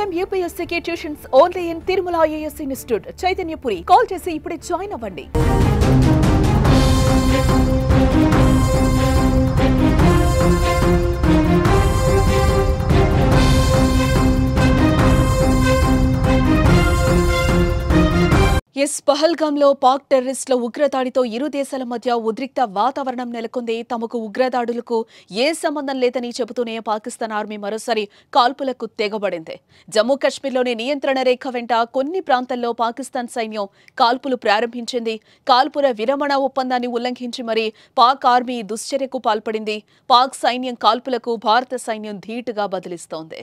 IIM UPSC tuitions only in Tirumala IAS Institute, Chaitanyapuri. Call chesi ipude join avvandi. పహల్గామ్లో Pak టెర్రరిస్టుల ఉగ్రదాడితో ఇరు దేశాల మధ్య ఉద్రిక్త వాతావరణం నెలకొంది. తమకు ఉగ్రదాడులకు ఏ సంబంధం లేదని చెబుతూనే పాకిస్తాన్ ఆర్మీ మరోసారి కాల్పులకు తెగబడింది. జమ్మూ కశ్మీర్లోని నియంత్రణ రేఖ వెంట కొన్ని ప్రాంతాల్లో పాకిస్తాన్ సైన్యం కాల్పులు ప్రారంభించింది. కాల్పుల విరమణ ఒప్పందాన్ని ఉల్లంఘించి మరీ పాక్ ఆర్మీ దుశ్చర్యకు పాల్పడింది. పాక్ సైన్యం కాల్పులకు భారత సైన్యం ధీటుగా బదిలిస్తోంది.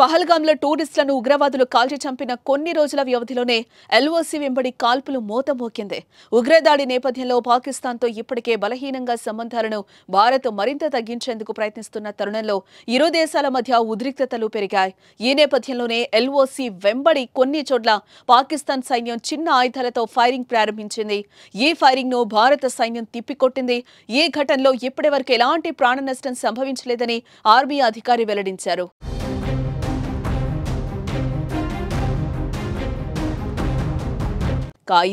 పహల్గామ్లో టూరిస్టులను ఉగ్రవాదులు కాల్చి చంపిన కొన్ని రోజుల వ్యవధిలోనే LOC వెంబడి కాల్పులు మోతమోకింది. ఉగ్రదాడి నేపథ్యంలో పాకిస్తాన్తో ఇప్పటికే బలహీనంగా సంబంధాలను భారత్ మరింత తగ్గించేందుకు ప్రయత్నిస్తున్న తరుణంలో ఇరు దేశాల మధ్య ఉద్రిక్తతలు పెరిగాయి. ఈ నేపథ్యంలోనే LOC వెంబడి కొన్ని చోట్ల పాకిస్తాన్ సైన్యం చిన్న ఆయుధాలతో ఫైరింగ్ ప్రారంభించింది. ఈ ఫైరింగ్ ను భారత సైన్యం తిప్పికొట్టింది. ఈ ఘటనలో ఇప్పటివరకు ఎలాంటి ప్రాణ నష్టం సంభవించలేదని ఆర్మీ అధికారి వెల్లడించారు.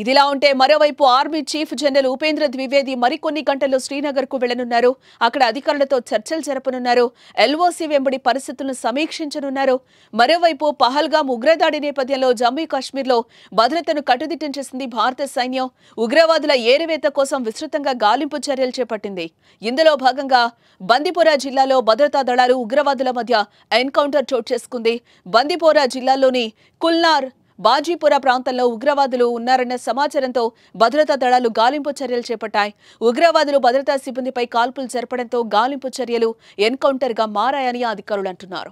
ఇదిలా ఉంటే మరోవైపు army chief general Upendra Dwivedi మరికొన్ని గంటల్లో శ్రీనగర్ కు వెళ్లనున్నారు. అక్కడ అధికారులతో చర్చలు జరపనున్నారు. LOC వెంబడి పరిస్థితులను సమీక్షించనున్నారు. మరోవైపు పహల్గామ్ ఉగ్రదాడి నేపథ్యంలో జమ్మూ కాశ్మీర్లో భద్రతను కట్టుదిట్టం చేసింది భారత సైన్యం. ఉగ్రవాదుల ఏరివేత కోసం విస్తృతంగా గాలింపు చర్యలు చేపట్టింది. ఇందులో భాగంగా బందిపోరా జిల్లాలో భద్రతా దళాలు ఉగ్రవాదుల మధ్య ఎన్కౌంటర్ చోటు చేసుకుంది. బందిపోరా జిల్లాలోని కుల్నార్ బాజీపురా ప్రాంతంలో ఉగ్రవాదులు ఉన్నారన్న సమాచారంతో భద్రతా దళాలు గాలింపు చర్యలు చేపట్టాయి. ఉగ్రవాదులు భద్రతా సిబ్బందిపై కాల్పులు జరపడంతో గాలింపు చర్యలు ఎన్కౌంటర్గా మారాయని అధికారులు అంటున్నారు.